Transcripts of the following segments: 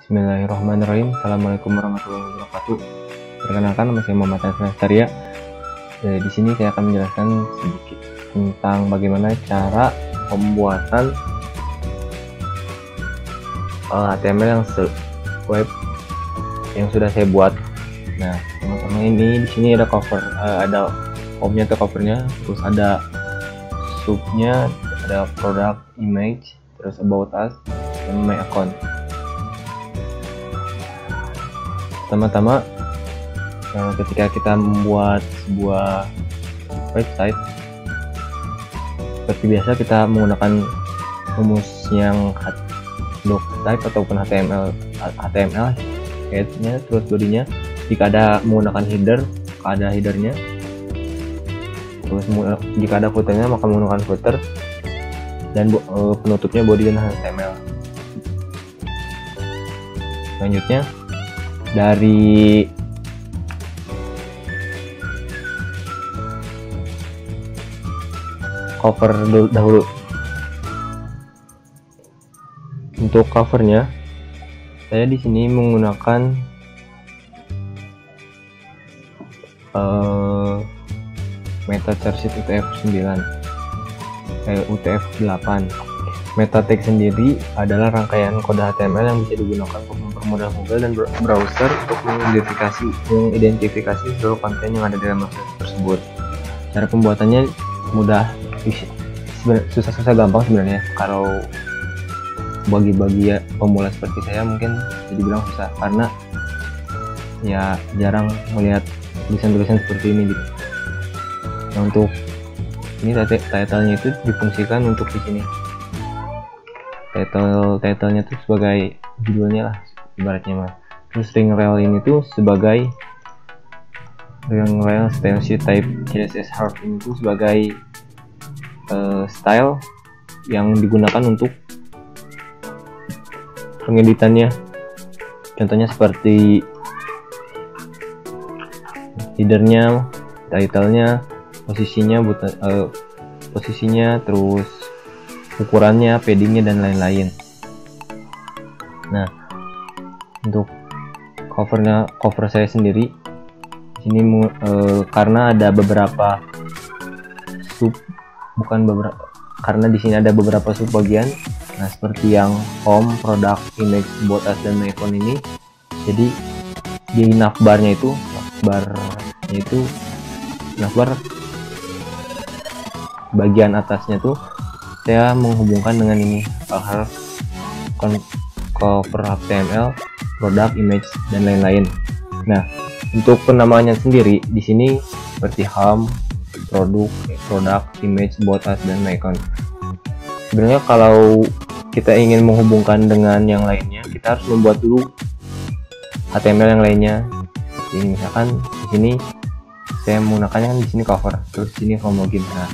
Bismillahirrahmanirrahim. Assalamualaikum warahmatullahi wabarakatuh. Perkenalkan, nama saya Muhammad Anastasia. Di sini saya akan menjelaskan sedikit tentang bagaimana cara pembuatan HTML yang web yang sudah saya buat. Nah, teman-teman, ini di sini ada cover, ada home-nya atau covernya, terus ada subnya, ada product, image, terus about us, dan my account. Pertama-tama, ketika kita membuat sebuah website, seperti biasa kita menggunakan rumus yang doc type ataupun HTML headnya, terus bodinya. Jika ada menggunakan header, ada headernya. Terus jika ada footernya, maka menggunakan footer, dan penutupnya body dan HTML. Selanjutnya, dari cover dahulu. Untuk covernya, saya di sini menggunakan meta charset UTF-9, UTF-8. Meta tag sendiri adalah rangkaian kode HTML yang bisa digunakan untuk mempermudah Google dan browser untuk mengidentifikasi seluruh konten yang ada dalam website tersebut. Cara pembuatannya mudah, susah-susah gampang sebenarnya. Kalau bagi pemula seperti saya mungkin bisa dibilang susah, karena ya jarang melihat tulisan-tulisan seperti ini gitu. Nah, untuk ini title-nya itu difungsikan untuk di sini. Title-nya itu sebagai judulnya lah ibaratnya mah. Terus ring rel ini tuh sebagai ring rel style sheet type CSS harf ini tuh sebagai style yang digunakan untuk pengeditannya. Contohnya seperti headernya, titlenya, posisinya, terus ukurannya, paddingnya, dan lain-lain. Nah, untuk cover saya sendiri di sini karena ada beberapa karena di sini ada beberapa sub bagian. Nah, seperti yang home, product, image, about us, dan my account ini. Jadi di navbarnya itu navbar bagian atasnya tuh saya menghubungkan dengan ini hal-hal cover HTML, product, image, dan lain-lain. Nah, untuk penamaannya sendiri di sini seperti home, product, image, about us, dan my account. Sebenarnya kalau kita ingin menghubungkan dengan yang lainnya, kita harus membuat dulu HTML yang lainnya. Ini misalkan di sini saya menggunakannya kan di sini cover, terus di sini from login. Nah,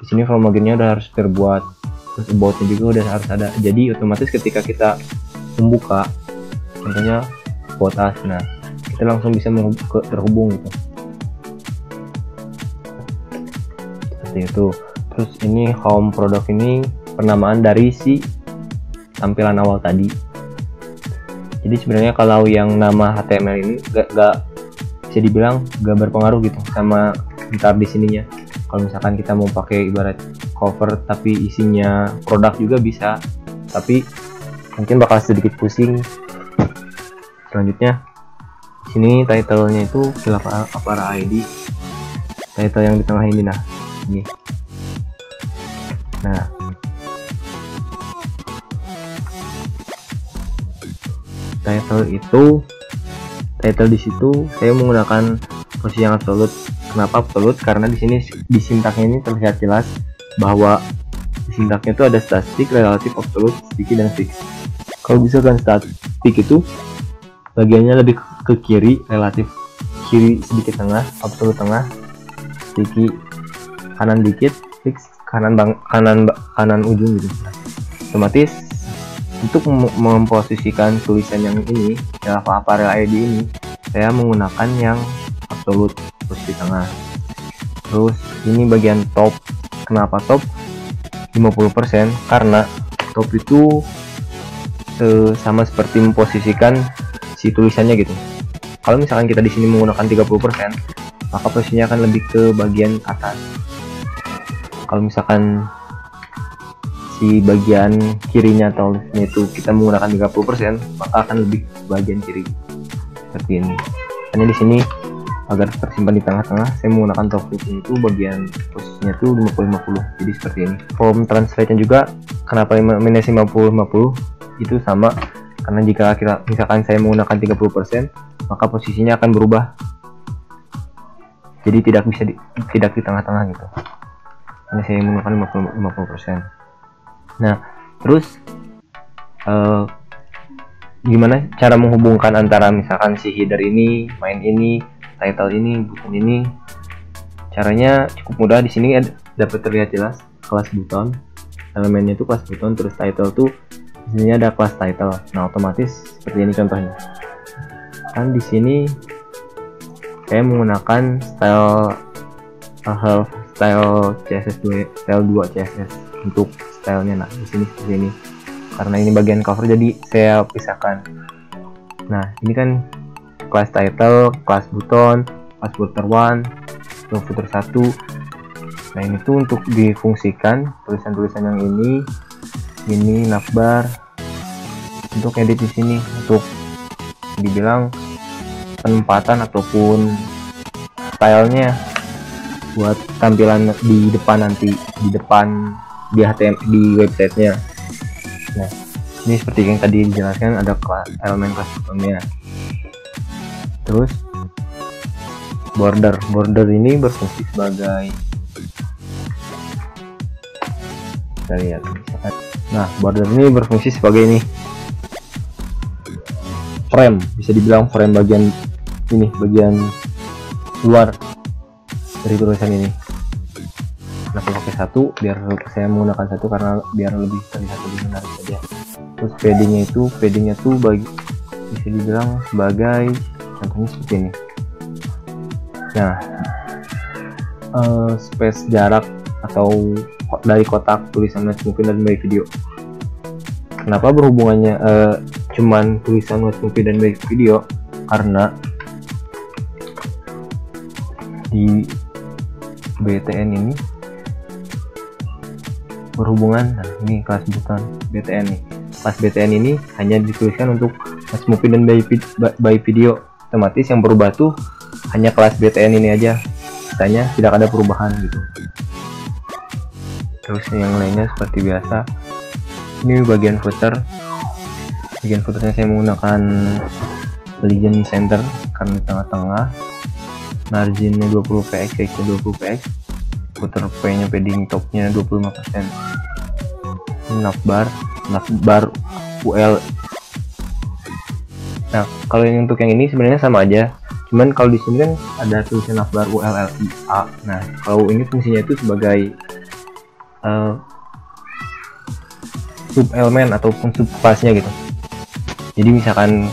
di sini from loginnya udah harus terbuat, terus about-nya juga udah harus ada. Jadi otomatis ketika kita membuka, contohnya about us, nah kita langsung bisa terhubung gitu. Seperti itu. Terus ini home, product ini penamaan dari si tampilan awal tadi. Jadi sebenarnya kalau yang nama HTML ini gak bisa dibilang gak berpengaruh gitu sama ntar di sininya. Kalau misalkan kita mau pakai ibarat cover tapi isinya produk juga bisa, tapi mungkin bakal sedikit pusing. Selanjutnya di sini title-nya itu Apara ID, title yang di tengah ini. Nah, ini. Nah, title di situ saya menggunakan posisi yang absolut. Kenapa absolut? Karena di sini di sintaknya ini terlihat jelas bahwa di sintaknya itu ada static, relatif, absolute, sticky, dan fix. Kalau misalkan static itu bagiannya lebih ke kiri, relatif kiri sedikit tengah, absolute tengah, sticky kanan dikit, fix kanan ujung gitu. Otomatis untuk memposisikan tulisan yang ini dalam Apparel ID ini, saya menggunakan yang absolute, posisi tengah. Terus ini bagian top. Kenapa top 50%? Karena top itu sama seperti memposisikan si tulisannya gitu. Kalau misalkan kita di sini menggunakan 30%, maka posisinya akan lebih ke bagian atas. Kalau misalkan si bagian kirinya atau leftnya itu kita menggunakan 30%, maka akan lebih ke bagian kiri seperti ini. Hanya di sini agar tersimpan di tengah-tengah, saya menggunakan toggle itu bagian posisinya tuh 50-50. Jadi seperti ini. Form translate-nya juga kenapa minus 50-50 itu sama, karena jika misalkan saya menggunakan 30%, maka posisinya akan berubah. Jadi tidak bisa tidak di tengah-tengah gitu. Ini saya menggunakan 50%. Nah, terus gimana cara menghubungkan antara misalkan si header ini, main ini, title ini, button ini? Caranya cukup mudah. Di sini dapat terlihat jelas kelas button, elemennya itu kelas button, terus title tuh di sini ada kelas title. Nah, otomatis seperti ini contohnya. Kan di sini saya menggunakan style CSS2, style 2 CSS untuk stylenya. Nah, di sini seperti ini. Karena ini bagian cover jadi saya pisahkan. Nah, ini kan kelas title, kelas button, kelas footer 1, footer 1. Nah, ini tuh untuk difungsikan tulisan-tulisan yang ini navbar untuk edit di sini, untuk dibilang penempatan ataupun stylenya buat tampilan di depan nanti, di HTML di websitenya. Nah, ini seperti yang tadi dijelaskan, ada elemen kelas buttonnya. Terus border ini berfungsi sebagai, kita lihat misalkan. Nah, border ini berfungsi sebagai ini frame, bisa dibilang frame bagian ini, bagian luar dari tulisan ini. Kenapa pakai satu? Biar saya menggunakan satu karena biar lebih terlihat lebih menarik saja. Terus paddingnya tuh bisa dibilang sebagai, contohnya seperti ini. Nah, space jarak atau dari kotak tulisan Let's Movie dan by video. Kenapa berhubungannya cuman tulisan Let's Movie dan by video? Karena di BTN ini berhubungan. Nah, ini kelas button BTN nih. Kelas BTN ini hanya dituliskan untuk Let's Movie dan by video. Otomatis yang berubah tuh hanya kelas BTN ini aja, sisanya tidak ada perubahan gitu. Terus yang lainnya seperti biasa. Ini bagian footer. Bagian footernya saya menggunakan Legend Center karena di tengah-tengah. Marginnya 20px, size-nya 20px. Footer P-nya, padding top-nya 25%. Navbar UL. Nah, kalau yang untuk yang ini sebenarnya sama aja. Cuman kalau di sini kan ada tulisan navbar ULLIA. Nah, kalau ini fungsinya itu sebagai sub elemen ataupun sub kelasnya gitu. Jadi misalkan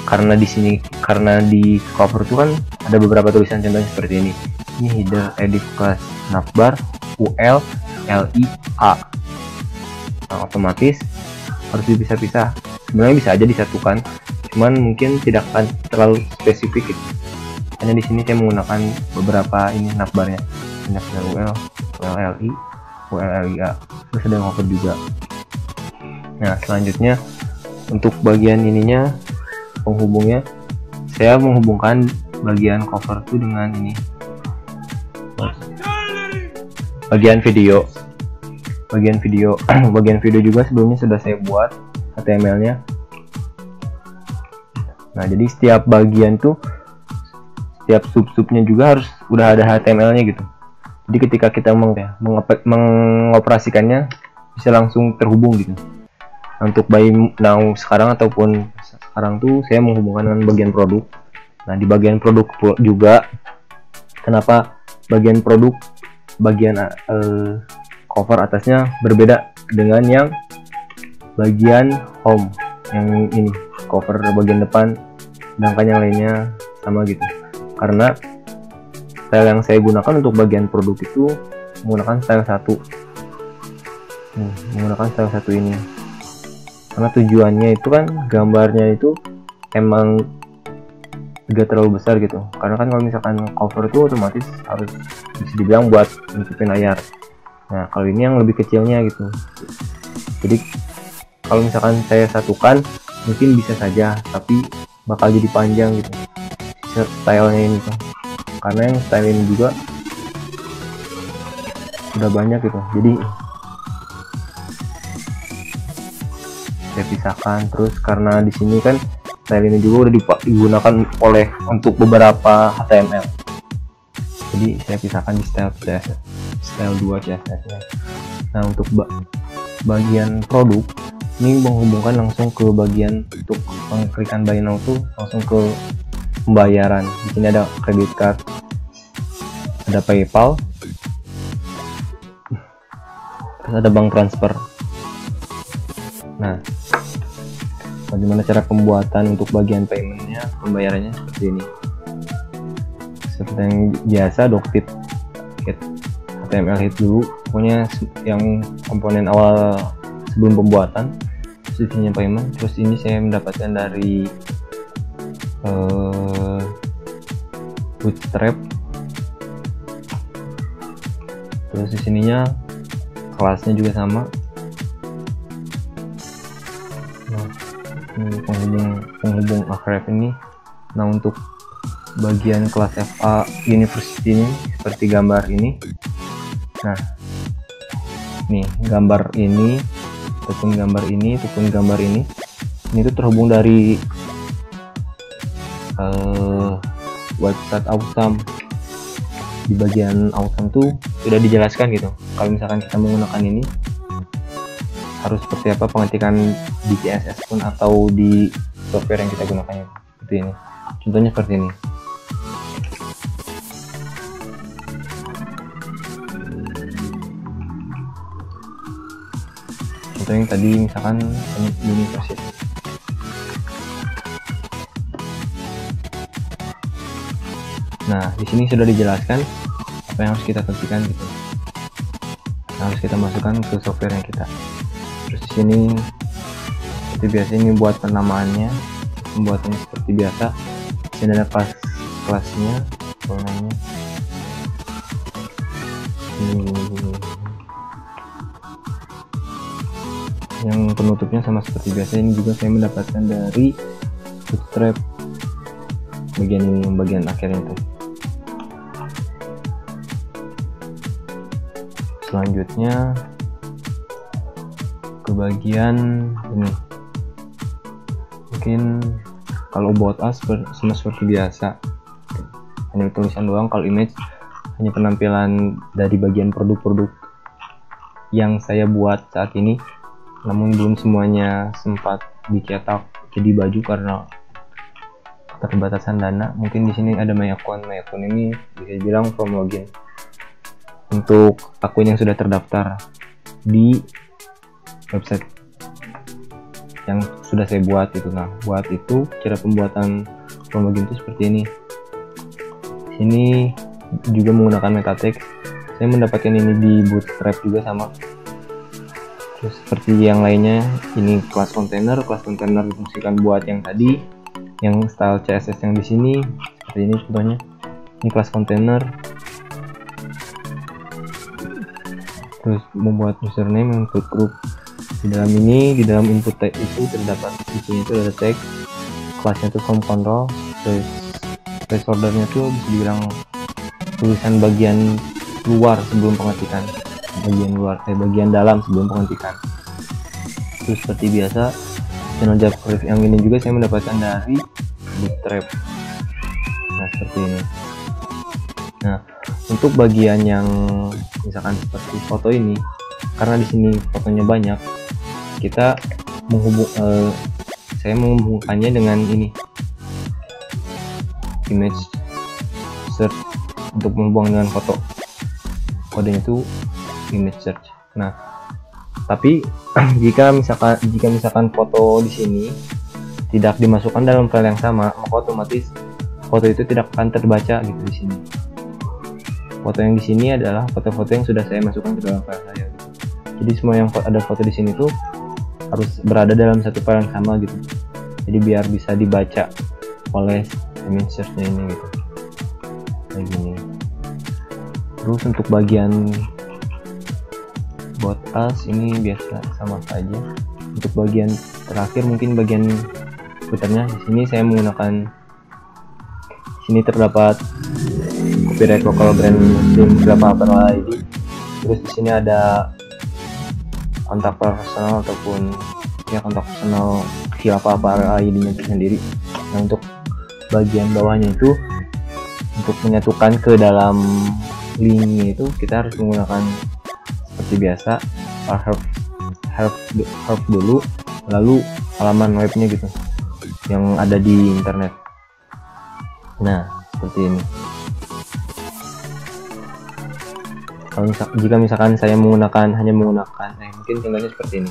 karena di cover itu kan ada beberapa tulisan, contohnya seperti ini. Ini header edit class navbar ULLIA. Nah, otomatis harus dipisah-pisah. Sebenarnya bisa aja disatukan, cuman mungkin tidak akan terlalu spesifik gitu. Hanya di sini saya menggunakan beberapa ini navbarnya. Navbar ULLI, ULLIA. Terus ada cover juga. Nah, selanjutnya untuk bagian ininya, penghubungnya, saya menghubungkan bagian cover itu dengan ini, bagian video. Bagian video juga sebelumnya sudah saya buat HTML-nya. Nah, jadi setiap bagian tuh, setiap sub-subnya juga harus udah ada HTML-nya gitu. Jadi ketika kita mengoperasikannya bisa langsung terhubung gitu. Untuk by now sekarang ataupun sekarang tuh saya menghubungkan dengan bagian produk. Nah, di bagian produk juga, kenapa bagian produk, bagian cover atasnya berbeda dengan yang bagian home, yang ini cover bagian depan, sedangkan yang lainnya sama gitu. Karena style yang saya gunakan untuk bagian produk itu menggunakan style 1. Menggunakan style 1 ini. karena tujuannya itu kan gambarnya itu emang gak terlalu besar gitu, karena kan kalau misalkan cover itu otomatis harus bisa dibilang buat nutupin layar. Nah kalau ini yang lebih kecilnya gitu, jadi kalau misalkan saya satukan mungkin bisa saja, tapi bakal jadi panjang gitu stylenya ini tuh, karena yang style ini juga udah banyak gitu. Jadi saya pisahkan. Terus karena di sini kan style ini juga udah digunakan oleh untuk beberapa HTML, jadi saya pisahkan di style CSS, style 2 CSS nya. Nah untuk bagian produk ini menghubungkan langsung ke bagian untuk mengklikkan buy now tuh langsung ke pembayaran. Di sini ada credit card, ada PayPal, terus ada bank transfer. Nah bagaimana cara pembuatan untuk bagian paymentnya, pembayarannya seperti ini, seperti yang biasa. Doctip HTML hit dulu, pokoknya yang komponen awal sebelum pembuatan, sisinya payment. Terus ini saya mendapatkan dari Bootstrap. Terus di sininya kelasnya juga sama. Nah, ini penghubung Ahref ini. Nah untuk bagian kelas FA University ini seperti gambar ini. Nah nih gambar ini ataupun gambar ini ataupun gambar ini tuh terhubung dari website Awesome. Di bagian Awesome tuh sudah dijelaskan gitu, kalau misalkan kita menggunakan ini harus seperti apa pengetikan di CSS pun atau di software yang kita gunakan, seperti ini. Contohnya seperti ini. Contoh yang tadi misalkan University. Nah di sini sudah dijelaskan apa yang harus kita ketikkan gitu, harus kita masukkan ke software yang kita. Terus di sini seperti biasa ini buat penamaannya, pembuatannya seperti biasa. Di sini ada kelasnya, namanya yang penutupnya sama seperti biasa. Ini juga saya mendapatkan dari Bootstrap, bagian ini, bagian akhirnya itu. Selanjutnya ke bagian ini, mungkin kalau about us sama seperti biasa, hanya tulisan doang. Kalau image hanya penampilan dari bagian produk-produk yang saya buat saat ini, namun belum semuanya sempat dicetak jadi baju karena keterbatasan dana. Mungkin di sini ada my account ini bisa bilang from login untuk akun yang sudah terdaftar di website yang sudah saya buat itu. Nah buat itu cara pembuatan from login itu seperti ini. Sini juga menggunakan meta text. Saya mendapatkan ini di Bootstrap juga sama. Terus seperti yang lainnya, ini kelas kontainer difungsikan buat yang tadi, yang style CSS yang di sini seperti ini contohnya. Ini kelas kontainer. Terus membuat username, input group. Di dalam ini, di dalam input tag itu terdapat isinya itu ada tag, kelasnya itu form control. Terus placeholdernya tuh bisa dibilang tulisan bagian luar sebelum pengetikan, bagian dalam sebelum pengetikan. Terus seperti biasa channel JavaScript yang ini juga saya mendapatkan dari Bootstrap. Nah seperti ini. Nah untuk bagian yang misalkan seperti foto ini, karena di sini fotonya banyak, kita saya menghubungkannya dengan ini, image search, untuk menghubungkan dengan foto. Kodenya itu image search. Nah tapi jika misalkan foto di sini tidak dimasukkan dalam file yang sama, maka otomatis foto itu tidak akan terbaca gitu di sini. Foto yang di sini adalah foto-foto yang sudah saya masukkan ke dalam file saya gitu. Jadi semua yang ada foto di sini tuh harus berada dalam satu file yang sama gitu, jadi biar bisa dibaca oleh image search-nya ini gitu, kayak gini. Terus untuk bagian about us ini biasa sama saja. Untuk bagian terakhir mungkin bagian footernya, di sini saya menggunakan, sini terdapat copyright lokal brand muslim Khilafah ID. Terus di sini ada kontak personal ataupun ya kontak personal Khilafah ID-nya tersendiri. Nah, untuk bagian bawahnya itu untuk menyatukan ke dalam linknya itu kita harus menggunakan seperti biasa help dulu, lalu halaman webnya gitu yang ada di internet. Nah, seperti ini. Kalau jika misalkan saya hanya menggunakan mungkin contohnya seperti ini.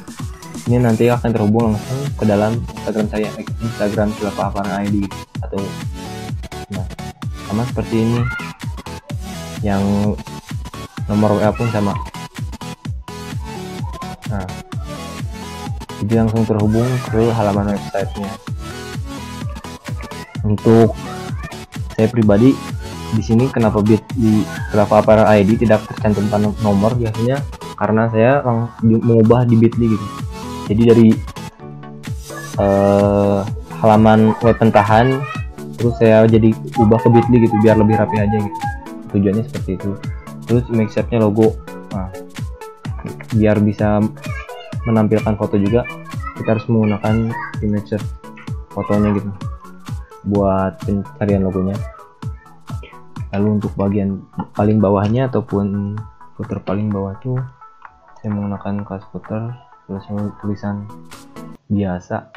Ini nanti akan terhubung langsung ke dalam Instagram saya, Instagram Khilafah ID atau sama seperti ini. Yang nomor WA pun sama. Nah, jadi langsung terhubung ke halaman websitenya. Untuk saya pribadi di sini kenapa di Khilafah ID tidak tercantumkan nomor biasanya karena saya mengubah di Bitly gitu. Jadi dari halaman web pentahan terus saya jadi ubah ke Bitly gitu biar lebih rapi aja gitu. Tujuannya seperti itu. Terus image shape-nya logo. Nah, biar bisa menampilkan foto juga kita harus menggunakan image shape fotonya gitu buat pencarian logonya. Lalu untuk bagian paling bawahnya ataupun footer paling bawah tuh saya menggunakan class footer terus tulisan biasa,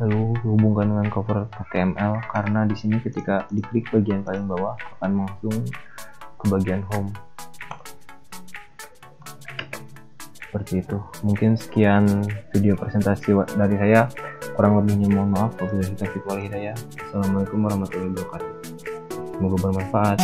lalu hubungkan dengan cover HTML karena di sini ketika diklik bagian paling bawah akan langsung ke bagian home. Seperti itu. Mungkin sekian video presentasi dari saya, kurang lebihnya mohon maaf. Wabillahi taufiq wal hidayah. Assalamualaikum warahmatullahi wabarakatuh. Semoga bermanfaat.